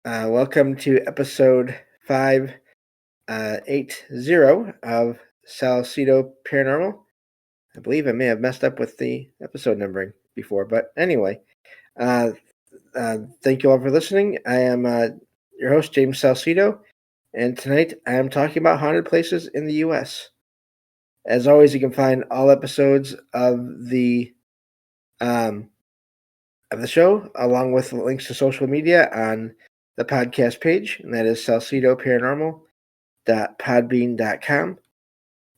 Welcome to episode 580 of Salcido Paranormal. I believe I may have messed up with the episode numbering before, but anyway, uh, thank you all for listening. I am your host, James Salcido, and tonight I am talking about haunted places in the U.S. As always, you can find all episodes um, of the show, along with links to social media on the podcast page, and that is salsidoparanormal.podbean.com.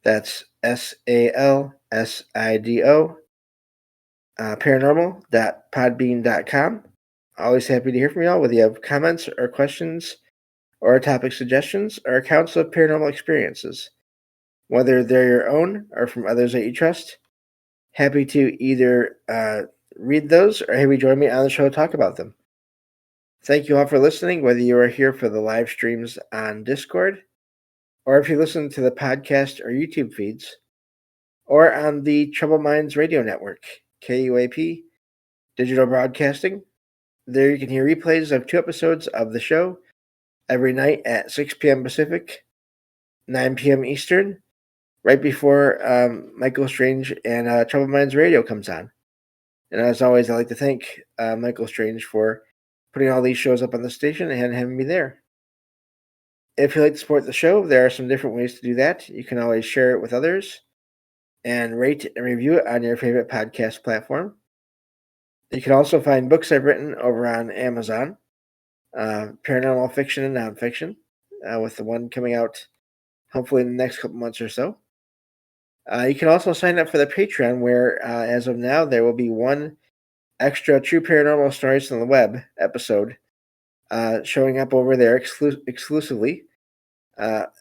That's SALSIDO paranormal.podbean.com. Always happy to hear from y'all, whether you have comments or questions or topic suggestions or accounts of paranormal experiences, whether they're your own or from others that you trust. Happy to either read those or have you join me on the show to talk about them. Thank you all for listening, whether you are here for the live streams on Discord, or if you listen to the podcast or YouTube feeds, or on the Troubled Minds Radio Network, KUAP, Digital Broadcasting. There you can hear replays of 2 episodes of the show every night at 6 p.m. Pacific, 9 p.m. Eastern, right before Michael Strange and Troubled Minds Radio comes on. And as always, I'd like to thank Michael Strange for putting all these shows up on the station and having me there. If you'd like to support the show, there are some different ways to do that. You can always share it with others and rate and review it on your favorite podcast platform. You can also find books I've written over on Amazon, paranormal fiction and nonfiction, with the one coming out hopefully in the next couple months or so. You can also sign up for the Patreon, where as of now there will be one extra True Paranormal Stories from the Web episode showing up over there exclusively for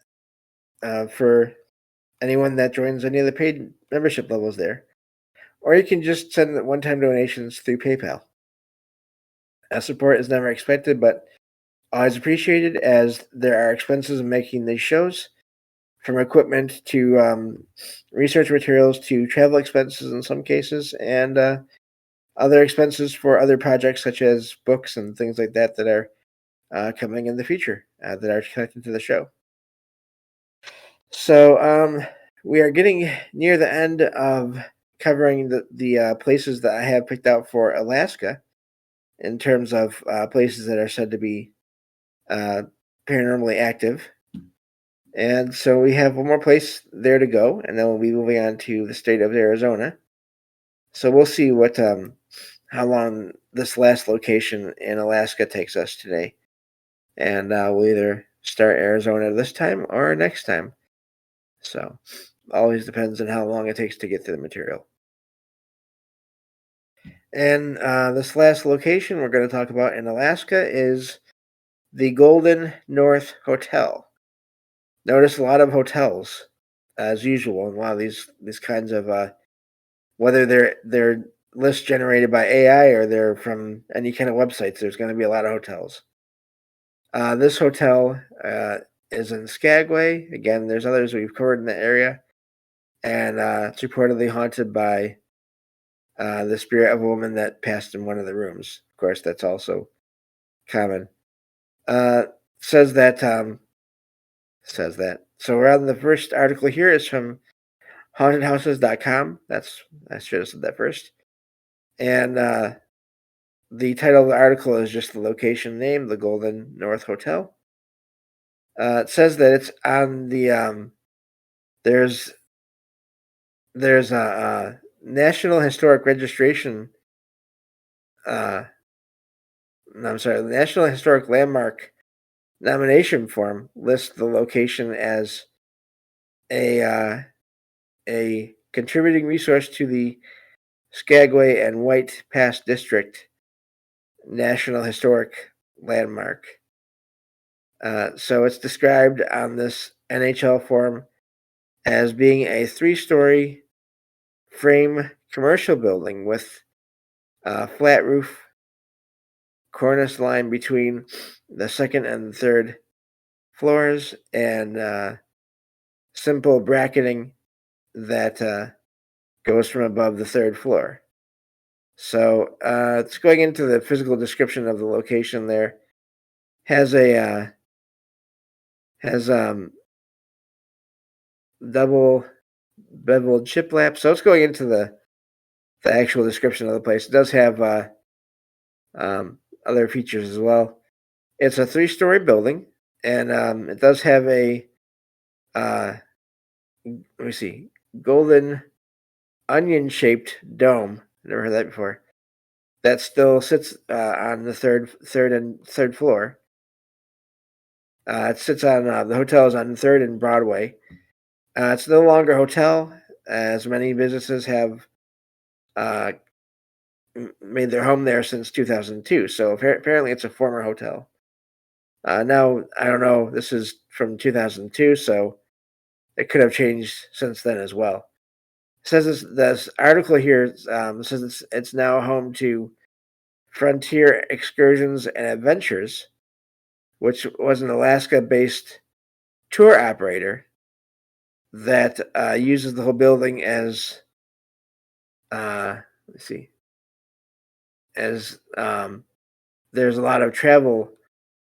anyone that joins any of the paid membership levels there. Or you can just send one-time donations through PayPal. Support is never expected, but always appreciated, as there are expenses in making these shows, from equipment to research materials to travel expenses in some cases, and other expenses for other projects such as books and things like that that are coming in the future that are connected to the show. So we are getting near the end of covering the places that I have picked out for Alaska in terms of places that are said to be paranormally active. And so we have one more place there to go, and then we'll be moving on to the state of Arizona. So we'll see what how long this last location in Alaska takes us today. And we'll either start Arizona this time or next time. So always depends on how long it takes to get to the material. And this last location we're going to talk about in Alaska is the Golden North Hotel. Notice a lot of hotels, as usual, in a lot of these kinds of whether they're lists generated by AI or they're from any kind of websites. There's going to be a lot of hotels. This hotel is in Skagway. Again, there's others we've covered in the area, and it's reportedly haunted by the spirit of a woman that passed in one of the rooms. Of course, that's also common. Says that. So around the first article here is from hauntedhouses.com. I should have said that first. And the title of the article is just the location name, the Golden North Hotel. It says that it's on the there's a National Historic Registration. The National Historic Landmark nomination form lists the location as a contributing resource to the Skagway and White Pass District National Historic Landmark. So it's described on this NHL form as being a 3-story frame commercial building with a flat roof, cornice line between the second and third floors, and simple bracketing that goes from above the third floor. So it's going into the physical description of the location there. has a has double beveled shiplap. So it's going into the actual description of the place. It does have other features as well. It's a 3-story building, and it does have a uh, let me see, golden onion-shaped dome. Never heard that before. That still sits on the third floor. It sits on the hotel is on Third and Broadway. It's no longer a hotel, as many businesses have uh, made their home there since 2002. So apparently, it's a former hotel. Now I don't know. This is from 2002, so it could have changed since then as well. It says this article here says it's now home to Frontier Excursions and Adventures, which was an Alaska-based tour operator that uses the whole building as let's see, as there's a lot of travel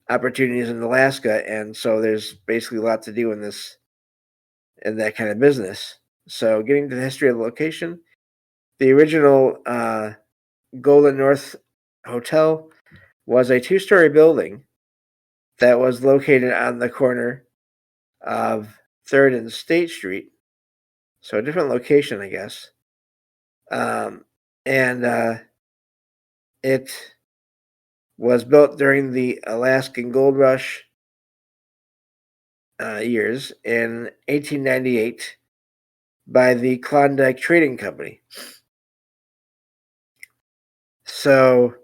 opportunities in Alaska, and so there's basically a lot to do in that kind of business. So, getting to the history of the location, the original Golden North Hotel was a 2-story building that was located on the corner of Third and State Street, so a different location, I guess. And it was built during the Alaskan Gold Rush years in 1898 by the Klondike Trading Company. So,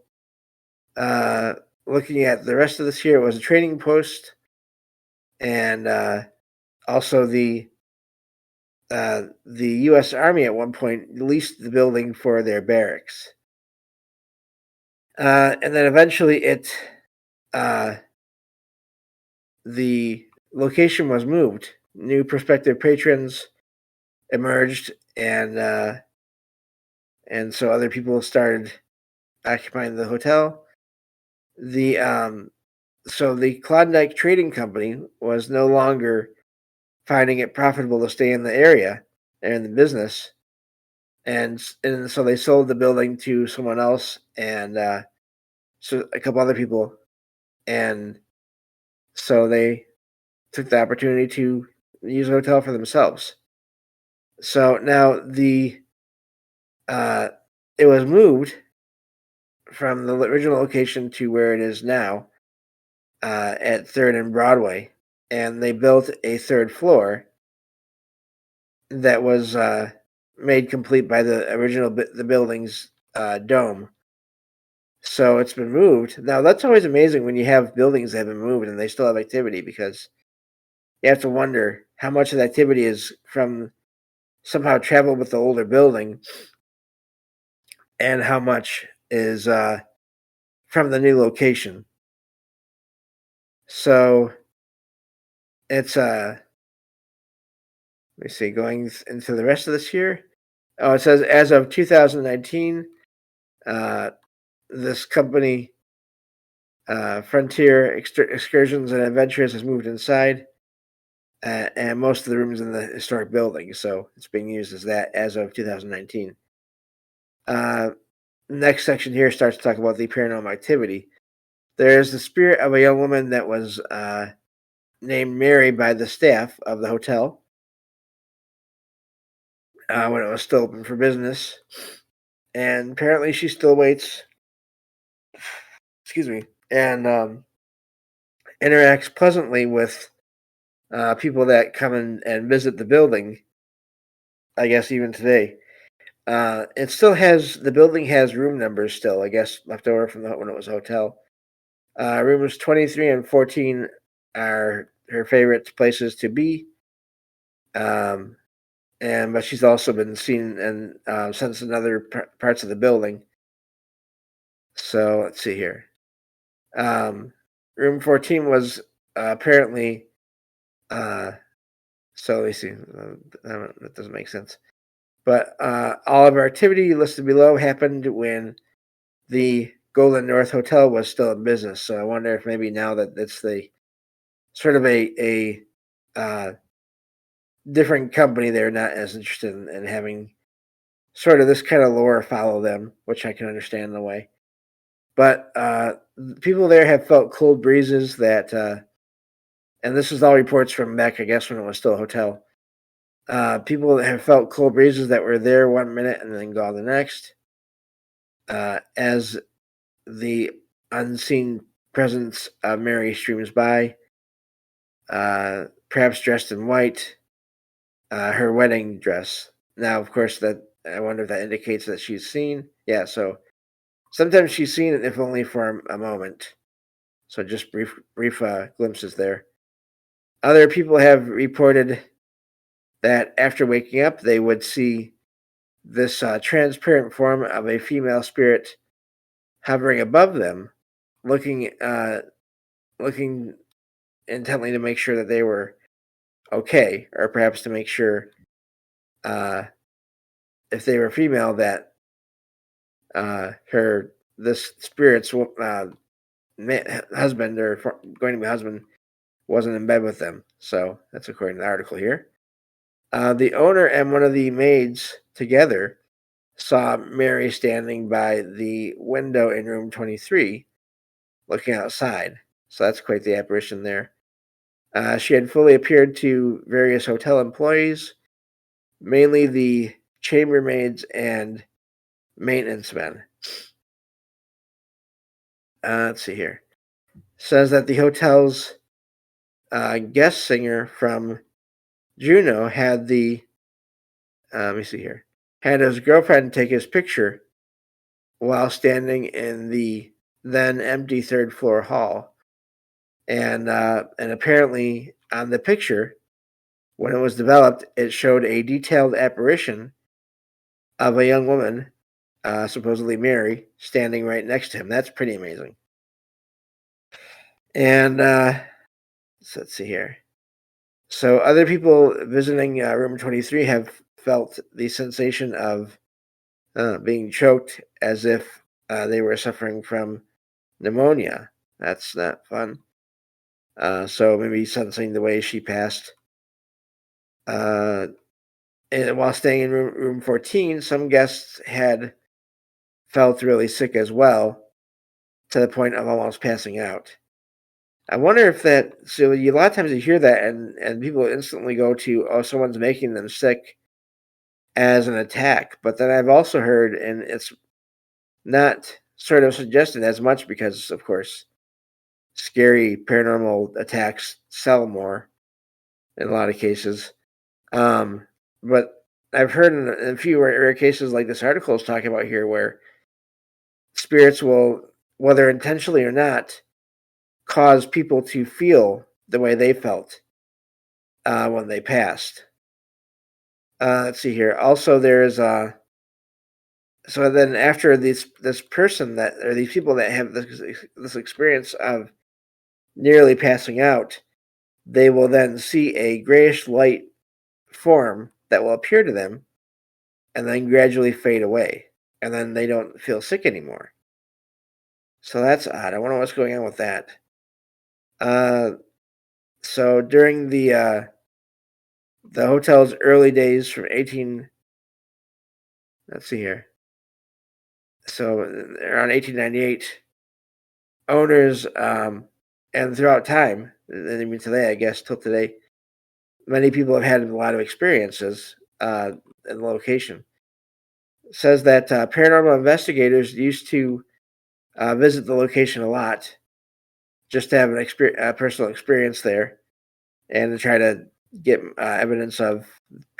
looking at the rest of this here, it was a trading post, and also the U.S. Army at one point leased the building for their barracks, and then eventually the location was moved. New prospective patrons emerged, and so other people started occupying the hotel. So the Klondike Trading Company was no longer finding it profitable to stay in the area and in the business, and so they sold the building to someone else, and so a couple other people, and so they took the opportunity to use a hotel for themselves. So now uh, it was moved from the original location to where it is now at Third and Broadway, and they built a third floor that was made complete by the original the building's dome. So it's been moved. Now that's always amazing when you have buildings that have been moved and they still have activity, because you have to wonder how much of the activity is from somehow traveled with the older building, and how much is from the new location. So it's let me see, going into the rest of this year. Oh, it says as of 2019, uh, this company, Frontier Excursions and Adventures, has moved inside, and most of the rooms in the historic building. So it's being used as that as of 2019. Next section here starts to talk about the paranormal activity. There's the spirit of a young woman that was named Mary by the staff of the hotel when it was still open for business. And apparently she still waits, excuse me, and interacts pleasantly with people that come and visit the building, I guess, even today. It still has, the building has room numbers still, I guess, left over from when it was a hotel. Rooms 23 and 14 are her favorite places to be. But she's also been seen and since in other parts of the building. So let's see here. Room 14 was apparently. So let me see. That doesn't make sense. But all of our activity listed below happened when the Golden North Hotel was still in business. So I wonder if maybe now that it's the sort of a different company, they're not as interested in having sort of this kind of lore follow them, which I can understand in a way. But people there have felt cold breezes that, and this is all reports from Mech, I guess, when it was still a hotel. People have felt cold breezes that were there 1 minute and then gone the next. As the unseen presence of Mary streams by, perhaps dressed in white, her wedding dress. Now, of course, that I wonder if that indicates that she's seen. Yeah, so sometimes she's seen it, if only for a moment. So just brief glimpses there. Other people have reported that after waking up, they would see this transparent form of a female spirit hovering above them, looking intently to make sure that they were okay, or perhaps to make sure if they were female that this spirit's husband or going to be husband wasn't in bed with them. So that's according to the article here. The owner and one of the maids together saw Mary standing by the window in room 23 looking outside. So that's quite the apparition there. She had fully appeared to various hotel employees, mainly the chambermaids and maintenance men. Let's see here. Says that the hotel's guest singer from Juneau had let me see here, had his girlfriend take his picture while standing in the then empty third floor hall. And apparently on the picture, when it was developed, it showed a detailed apparition of a young woman, supposedly Mary, standing right next to him. That's pretty amazing. And so let's see here. So other people visiting room 23 have felt the sensation of being choked as if they were suffering from pneumonia. That's not fun. So maybe sensing the way she passed. And while staying in room 14, some guests had felt really sick as well, to the point of almost passing out. I wonder if that. So a lot of times you hear that, and people instantly go to, oh, someone's making them sick as an attack. But then I've also heard, and it's not sort of suggested as much because, of course, scary paranormal attacks sell more in a lot of cases. But I've heard in a few rare cases like this article is talking about here where spirits will, whether intentionally or not, cause people to feel the way they felt when they passed. Let's see here. Also, there's so then after this person that, or these people that have this experience of nearly passing out, they will then see a grayish light form that will appear to them and then gradually fade away, and then they don't feel sick anymore. So that's odd. I wonder what's going on with that. So during the hotel's early days from let's see here. So around 1898, owners and throughout time, and even today, I guess till today, many people have had a lot of experiences in the location. It says that paranormal investigators used to visit the location a lot, just to have a personal experience there, and to try to get evidence of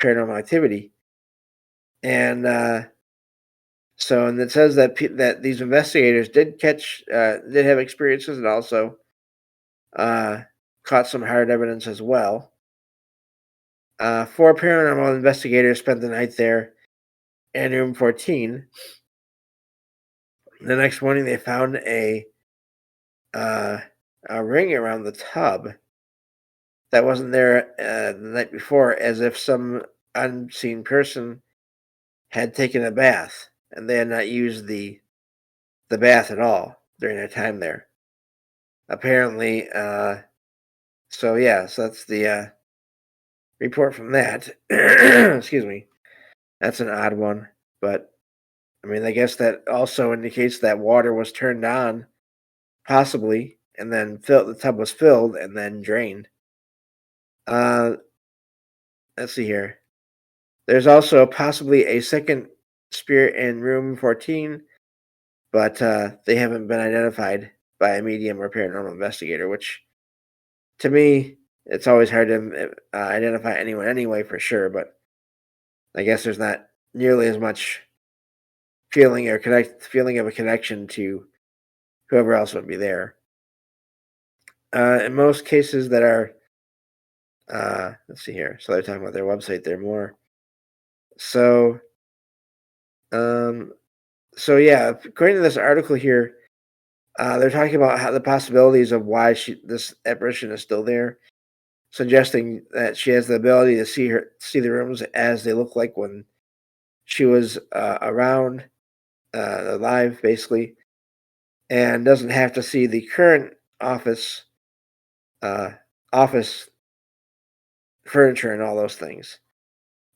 paranormal activity. And and it says that that these investigators did have experiences, and also caught some hard evidence as well. 4 paranormal investigators spent the night there in room 14. The next morning, they found a ring around the tub that wasn't there the night before, as if some unseen person had taken a bath and they had not used the the bath at all during their time there. Apparently, so yeah, so that's the report from that. Excuse me. That's an odd one, but I mean, I guess that also indicates that water was turned on, possibly, and then the tub was filled and then drained. Uh, let's see here. There's also possibly a second spirit in room 14, but they haven't been identified by a medium or paranormal investigator, which to me, it's always hard to identify anyone anyway for sure, but I guess there's not nearly as much feeling of a connection to whoever else would be there. In most cases that are, let's see here. So they're talking about their website there more. So, um, so yeah, according to this article here, they're talking about how the possibilities of why this apparition is still there, suggesting that she has the ability to see the rooms as they look like when she was around, alive, basically, and doesn't have to see the current office uh, office furniture and all those things.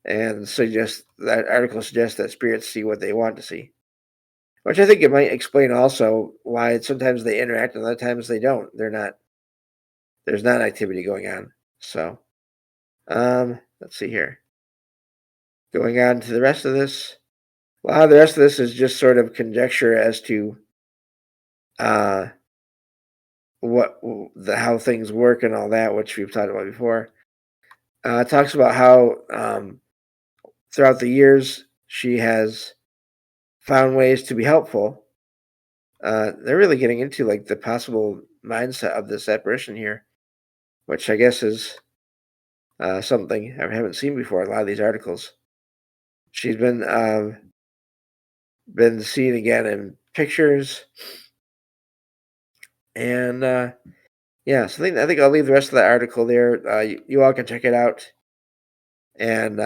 And that article suggests that spirits see what they want to see, which I think it might explain also why sometimes they interact and other times they don't. There's not activity going on. So, let's see here. Going on to the rest of this. A lot of the rest of this is just sort of conjecture as to uh, how things work and all that, which we've talked about before. It talks about how throughout the years she has found ways to be helpful. They're really getting into like the possible mindset of this apparition here, which I guess is something I haven't seen before in a lot of these articles. She's been seen again in pictures, and yeah, so I think I'll leave the rest of the article there. You all can check it out, and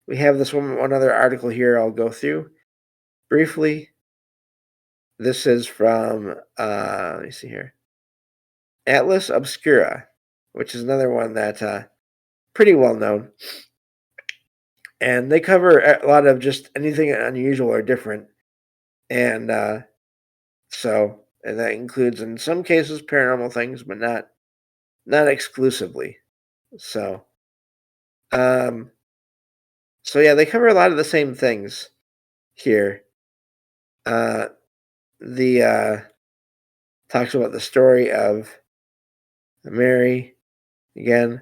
we have this one other article here I'll go through briefly. This is from let me see here, Atlas Obscura, which is another one that pretty well known, and they cover a lot of just anything unusual or different, and and that includes in some cases paranormal things, but not exclusively. So, um, so yeah, they cover a lot of the same things here. Uh, the talks about the story of Mary again.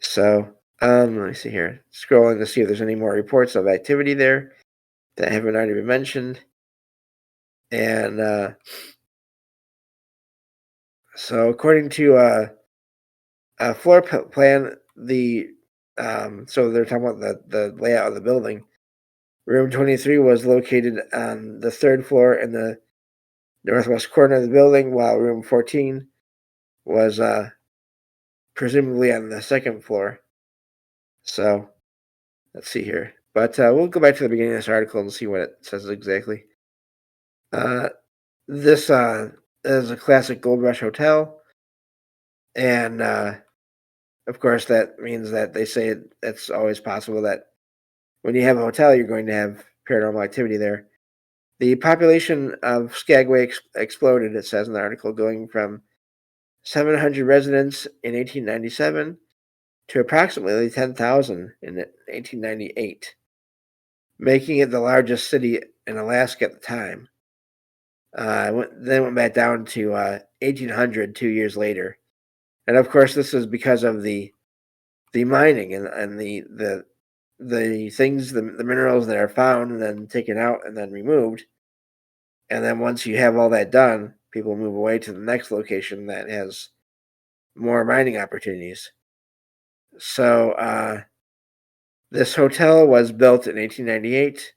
So, let me see here. Scrolling to see if there's any more reports of activity there that haven't already been mentioned. And so, according to a floor plan, so they're talking about the layout of the building. Room 23 was located on the third floor in the northwest corner of the building, while room 14 was presumably on the second floor. So, let's see here. But we'll go back to the beginning of this article and see what it says exactly. This is a classic Gold Rush hotel, and of course that means that they say it's always possible that when you have a hotel, you're going to have paranormal activity there. The population of Skagway exploded, it says in the article, going from 700 residents in 1897 to approximately 10,000 in 1898, making it the largest city in Alaska at the time. Then went back down to 1800 2 years later, and of course this is because of the mining and the things, the minerals that are found and then taken out and then removed, and then once you have all that done, people move away to the next location that has more mining opportunities. So this hotel was built in 1898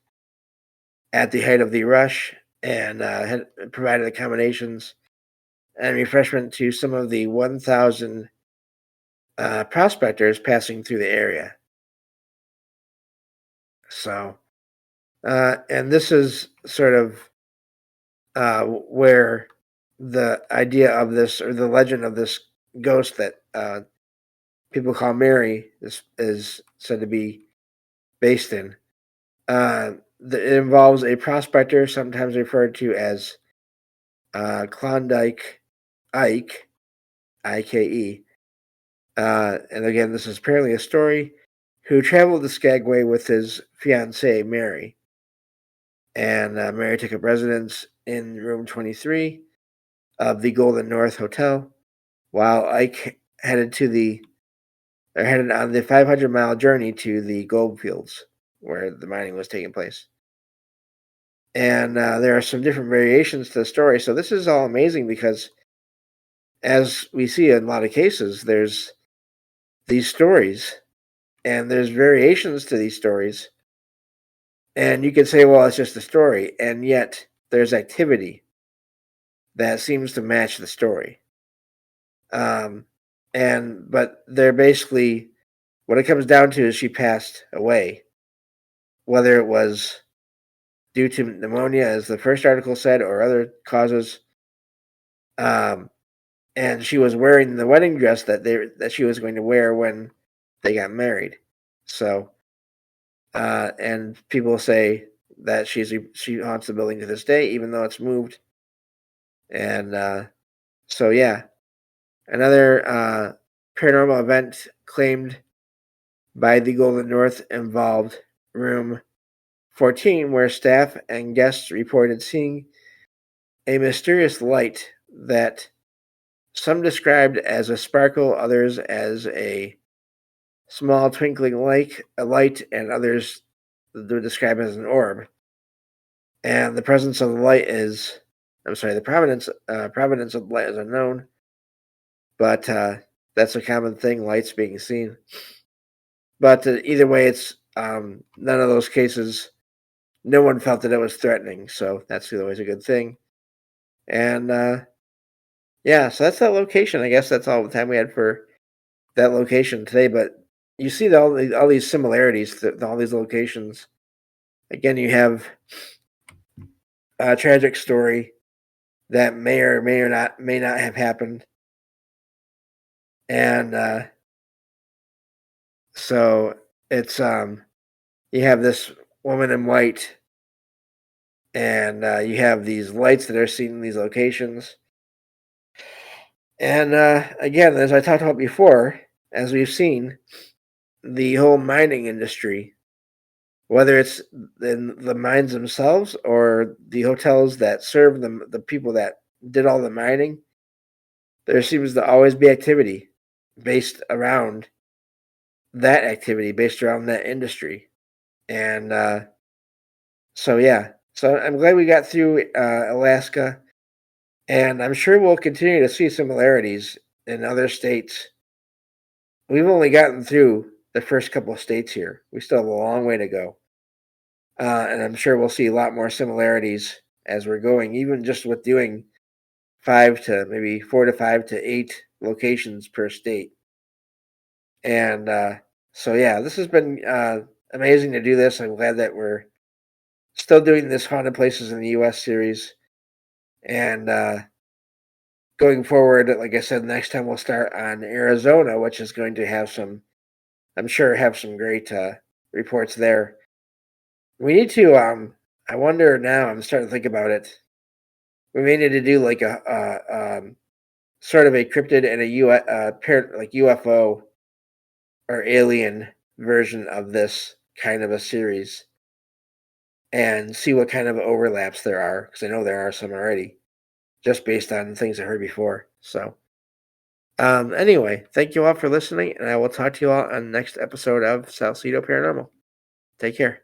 at the height of the rush, and had provided accommodations and refreshment to some of the 1,000 prospectors passing through the area. So, and this is sort of where the idea of this, or the legend of this ghost that people call Mary, is said to be based in. It involves a prospector, sometimes referred to as Klondike Ike, Ike. And again, this is apparently a story, who traveled to Skagway with his fiancée, Mary. And Mary took up residence in room 23 of the Golden North Hotel, while Ike headed on the 500-mile journey to the gold fields where the mining was taking place. And there are some different variations to the story. So this is all amazing because, as we see in a lot of cases, there's these stories and there's variations to these stories. And you could say, well, it's just a story. And yet there's activity that seems to match the story. But they're basically, what it comes down to is she passed away. Whether it was due to pneumonia, as the first article said, or other causes. And she was wearing the wedding dress that she was going to wear when they got married. So, and people say that she haunts the building to this day, even though it's moved. And so, yeah, another paranormal event claimed by the Golden North involved room 14, where staff and guests reported seeing a mysterious light that some described as a sparkle, others as a small twinkling light, and others they describe as an orb. And the presence of the light the provenance of the light is unknown, but that's a common thing, lights being seen. But either way, it's none of those cases, no one felt that it was threatening, so that's always a good thing. And yeah, so that's that location. I guess that's all the time we had for that location today. But you see all these similarities to all these locations. Again, you have a tragic story that may not have happened, and so it's you have this woman in white, and you have these lights that are seen in these locations. And again, as I talked about before, as we've seen, the whole mining industry, whether it's in the mines themselves or the hotels that serve the people that did all the mining, there seems to always be activity based around that industry. And so, yeah. So I'm glad we got through Alaska. And I'm sure we'll continue to see similarities in other states. We've only gotten through the first couple of states here. We still have a long way to go. And I'm sure we'll see a lot more similarities as we're going, even just with doing 4 to 5 to 8 locations per state. And so, yeah, this has been amazing to do this. I'm glad that we're still doing this Haunted Places in the U.S. series. And going forward, like I said, next time we'll start on Arizona, which is going to have some great reports there. We need to, I wonder now, I'm starting to think about it. We may need to do like a sort of a cryptid and like UFO or alien version of this kind of a series, and see what kind of overlaps there are, because I know there are some already, just based on things I heard before. So, anyway, thank you all for listening, and I will talk to you all on the next episode of Salsido Paranormal. Take care.